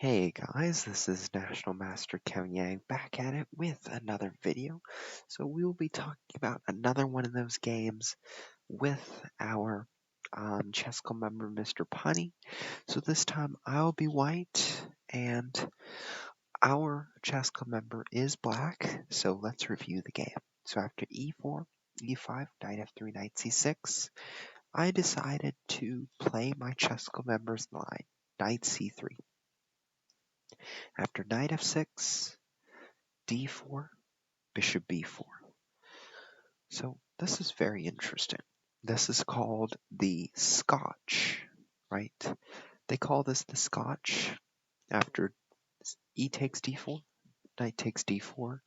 Hey guys, this is National Master Kevin Yang back at it with another video. So we will be talking about another one of those games with our chess club member Mr. Punny. So this time I'll be white and our chess club member is black. So let's review the game. So after e4, e5, knight f3, knight c6, I decided to play my chess club member's line, knight c3. After knight f6, d4, bishop b4. So this is very interesting. This is called the Scotch, right? They call this the Scotch after e takes d4, knight takes d4,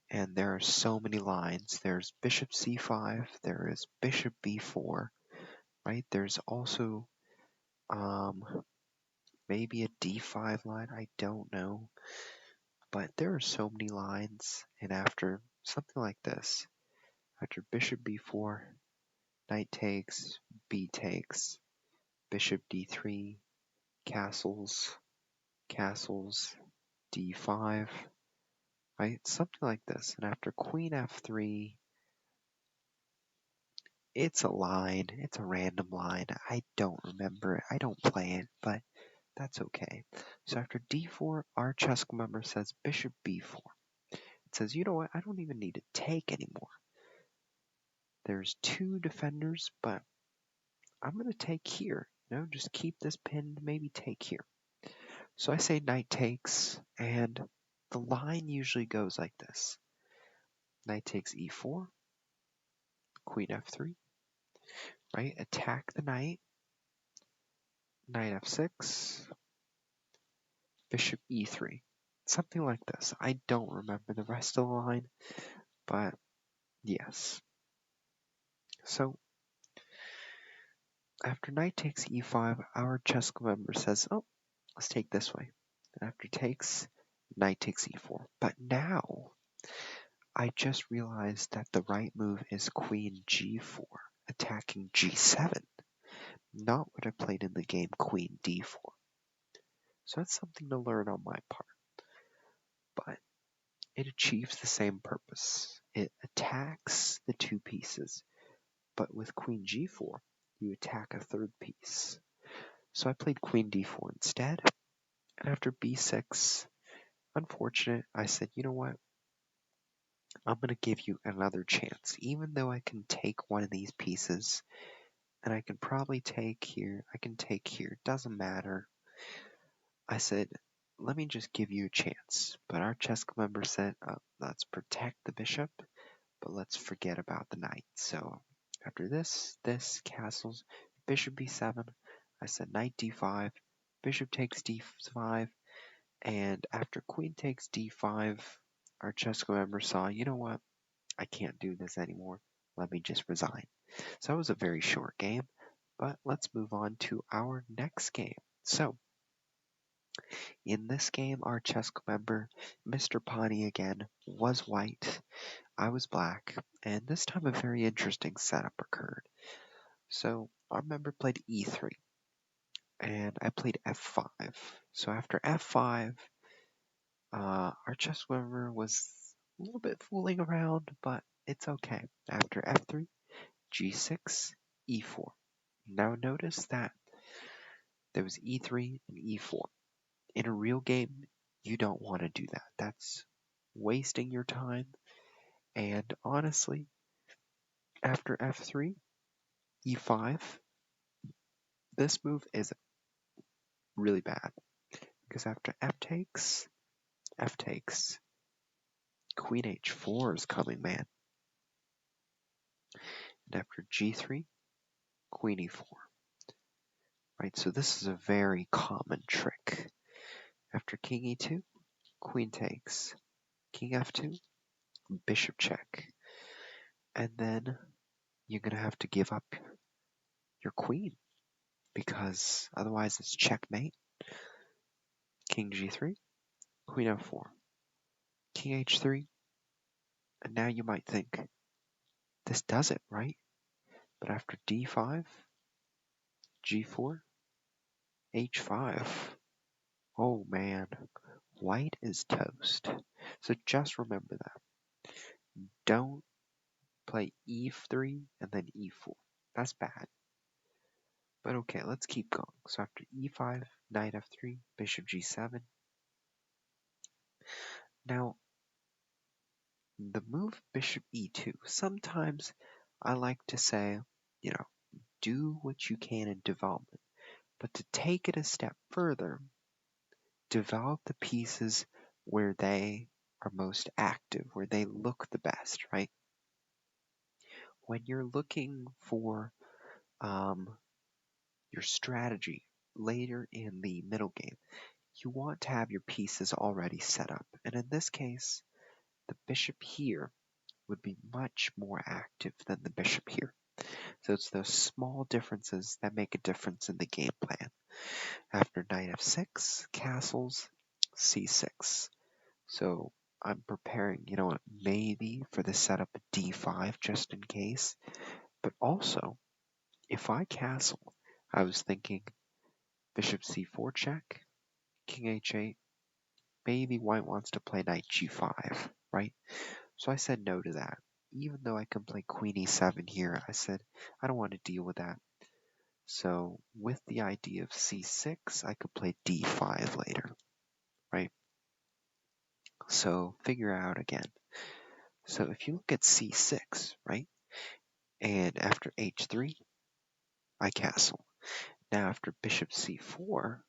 and there are so many lines. There's bishop c5, there is bishop b4, right? There's also maybe a d5 line, I don't know. But there are so many lines, and after something like this, after bishop b4, knight takes, b takes, bishop d3, castles, castles, d5, right? Something like this. And after queen f3, it's a line, it's a random line. I don't remember it, I don't play it, but that's okay. So after d4, our chess member says bishop b4. It says, you know what, I don't even need to take anymore. There's two defenders, but I'm going to take here. Just keep this pinned, maybe take here. So I say knight takes, and the line usually goes like this. Knight takes e4, queen f3, right? Attack the knight, knight f6, bishop e3. Something like this. I don't remember the rest of the line, but yes. So after knight takes e5, our chess member says, oh, let's take this way. And after takes, knight takes e4. But now, I just realized that the right move is queen g4, attacking g7, not what I played in the game queen d4. So that's something to learn on my part. But it achieves the same purpose. It attacks the two pieces, but with queen g4, you attack a third piece. So I played queen d4 instead, and after b6, unfortunate, I said, you know what? I'm going to give you another chance. Even though I can take one of these pieces, and I can probably take here, I can take here, doesn't matter. I said, let me just give you a chance. But our chess member said, let's protect the bishop, but let's forget about the knight. So after this castles, bishop b7, I said knight d5, bishop takes d5, and after queen takes d5, our chess member saw, you know what, I can't do this anymore. Let me just resign. So that was a very short game, but let's move on to our next game. So, in this game, our chess member, Mr. Pawnee again, was white. I was black, and this time a very interesting setup occurred. So, our member played e3, and I played f5. So, after f5, our chess member was a little bit fooling around, but it's okay. After f3, g6, e4. Now notice that there was e3 and e4. In a real game, you don't want to do that. That's wasting your time. And honestly, after f3, e5, this move is really bad. Because after f takes, queen h4 is coming, man. And after g3, queen e4. Right, so this is a very common trick. After king e2, queen takes, king f2, bishop check. And then you're going to have to give up your queen because otherwise it's checkmate. King g3, queen f4, king h3, and now you might think, this does it, right? But after d5, g4, h5, Oh man, white is toast. So just remember that. Don't play e3 and then e4. That's bad. But okay, let's keep going. So after e5, knight f3, bishop g7. Now, the move bishop e2, sometimes I like to say, you know, do what you can in development. But to take it a step further, develop the pieces where they are most active, where they look the best, right? When you're looking for your strategy later in the middle game, you want to have your pieces already set up. And in this case, the bishop here would be much more active than the bishop here. So it's those small differences that make a difference in the game plan. After knight f6, castles, c6. So I'm preparing, maybe for the setup of d5 just in case. But also, if I castle, I was thinking bishop c4 check, king h8, maybe white wants to play knight g5, right? So I said no to that. Even though I can play queen e7 here, I said I don't want to deal with that. So with the idea of c6, I could play d5 later, right? So figure out again. So if you look at c6, right? And after h3, I castle. Now after bishop c4,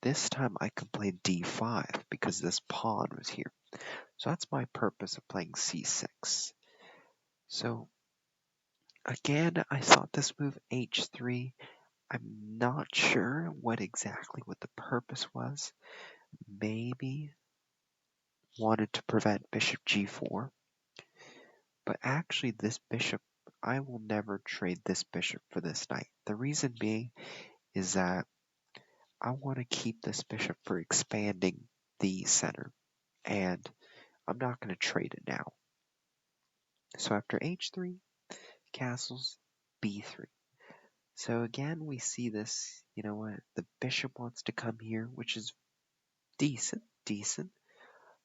this time I can play d5 because this pawn was here. So that's my purpose of playing c6. So again, I thought this move h3. I'm not sure what the purpose was. Maybe wanted to prevent bishop g4. But actually this bishop, I will never trade this bishop for this knight. The reason being is that I want to keep this bishop for expanding the center. And I'm not going to trade it now. So after h3, castles, b3. So again, we see this, you know what, the bishop wants to come here, which is decent,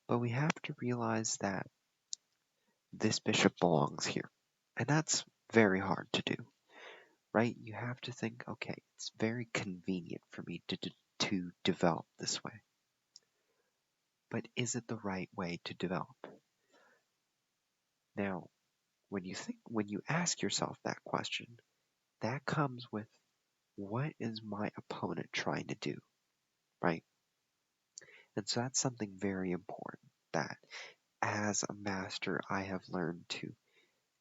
but we have to realize that this bishop belongs here. And that's very hard to do, right? You have to think, okay, it's very convenient for me to develop this way. But is it the right way to develop? Now, when you ask yourself that question, that comes with what is my opponent trying to do, right? And so that's something very important that as a master, I have learned to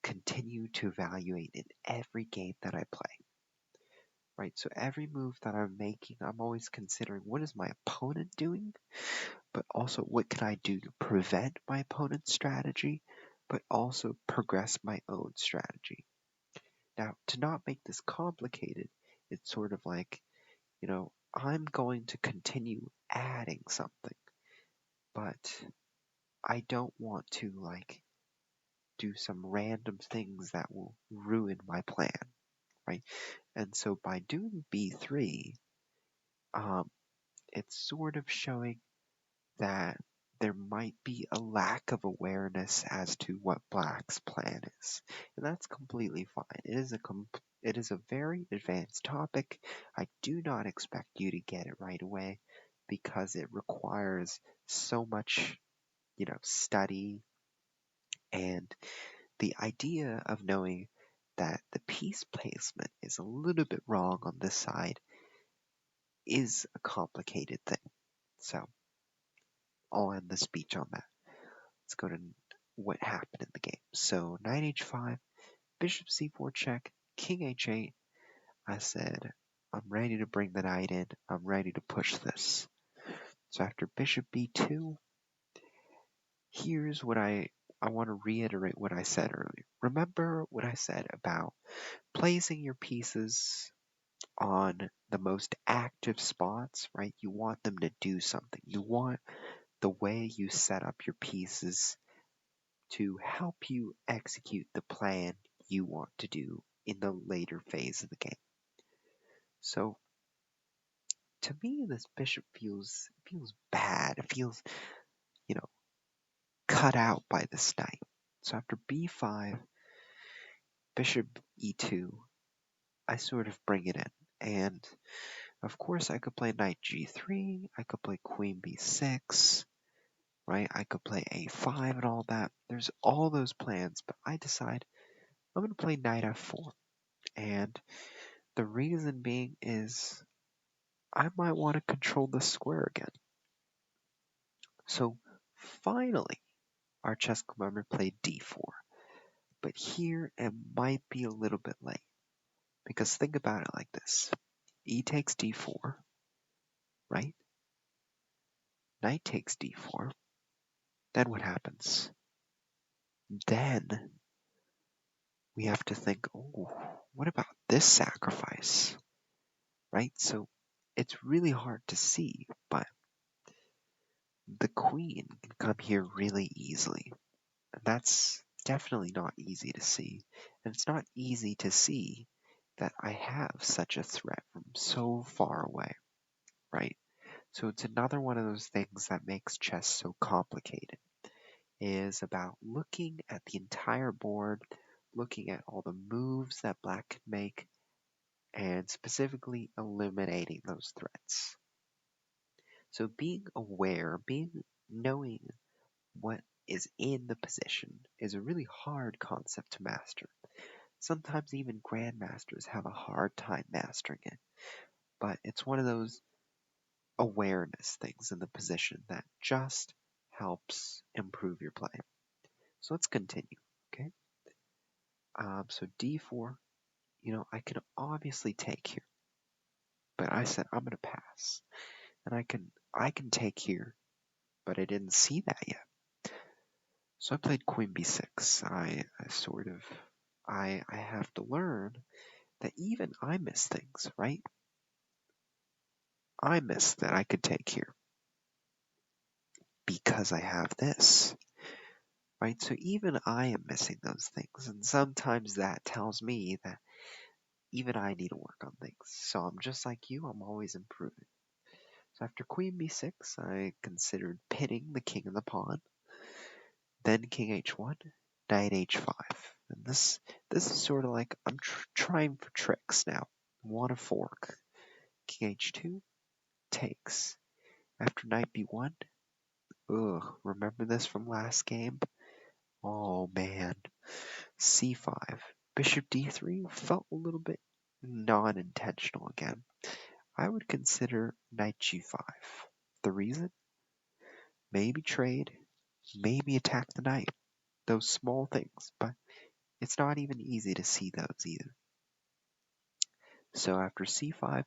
continue to evaluate in every game that I play, right? So every move that I'm making, I'm always considering what is my opponent doing, but also what can I do to prevent my opponent's strategy, but also progress my own strategy. Now, to not make this complicated, it's sort of like, I'm going to continue adding something, but I don't want to do some random things that will ruin my plan, right? And so by doing B3, um, it's sort of showing that there might be a lack of awareness as to what Black's plan is, and that's completely fine. It is a very advanced topic. I do not expect you to get it right away because it requires so much, study, and the idea of knowing that the piece placement is a little bit wrong on this side is a complicated thing. So I'll end the speech on that. Let's go to what happened in the game. So knight h5, bishop c4 check, king h8. I said, I'm ready to bring the knight in. I'm ready to push this. So after bishop b2, here's what I want to reiterate what I said earlier. Remember what I said about placing your pieces on the most active spots, right? You want them to do something. You want the way you set up your pieces to help you execute the plan you want to do in the later phase of the game. So to me, this bishop feels bad. It feels, you know, cut out by this knight. So after b5, bishop e2, I sort of bring it in. And of course, I could play knight g3, I could play queen b6, right? I could play a5 and all that. There's all those plans, but I decide I'm going to play knight f4. And the reason being is I might want to control the square again. So finally, our chess club member played d4. But here it might be a little bit late. Because think about it like this. E takes d4, right? Knight takes d4. Then what happens? Then we have to think, oh, what about this sacrifice? Right? So it's really hard to see, but the queen can come here really easily. And that's definitely not easy to see. And it's not easy to see that I have such a threat from so far away, right? So it's another one of those things that makes chess so complicated, is about looking at the entire board, looking at all the moves that black can make, and specifically eliminating those threats. So being aware, knowing what is in the position is a really hard concept to master. Sometimes even grandmasters have a hard time mastering it, but it's one of those awareness things in the position that just helps improve your play. So let's continue, okay? So d4, I can obviously take here, but I said I'm gonna pass, and I can take here, but I didn't see that yet. So I played queen b6. I have to learn that even I miss things, right? I miss that I could take here because I have this, right? So even I am missing those things, and sometimes that tells me that even I need to work on things. So I'm just like you, I'm always improving. So after queen b6, I considered pitting the king and the pawn. Then king h1, knight h5. And this is sort of like I'm trying for tricks now. I want to fork. King h2 takes. After knight b1, remember this from last game? Oh man. c5. Bishop d3 felt a little bit non-intentional again. I would consider knight g5. The reason? Maybe trade, maybe attack the knight. Those small things, but it's not even easy to see those either. So after c5,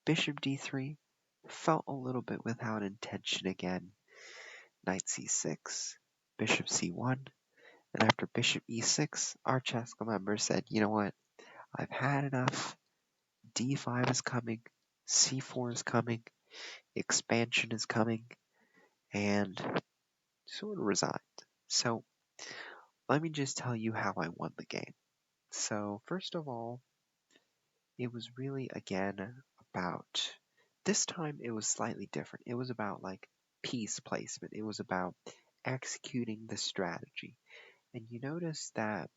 bishop d3 felt a little bit without intention again. Knight c6, bishop c1, and after bishop e6, our chess club member said, you know what, I've had enough. d5 is coming, c4 is coming, expansion is coming, and sort of resigned. So let me just tell you how I won the game. So first of all, it was really again about, this time it was slightly different. It was about like piece placement. It was about executing the strategy. And you notice that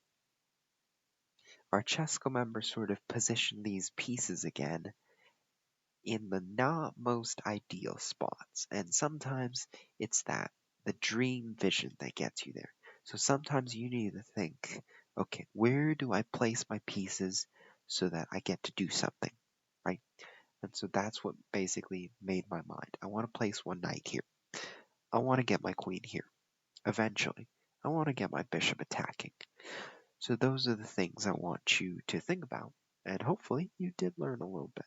our Chesco member sort of positioned these pieces again in the not most ideal spots. And sometimes it's the dream vision that gets you there. So sometimes you need to think, okay, where do I place my pieces so that I get to do something, right? And so that's what basically made my mind. I want to place one knight here. I want to get my queen here. Eventually, I want to get my bishop attacking. So those are the things I want you to think about. And hopefully you did learn a little bit.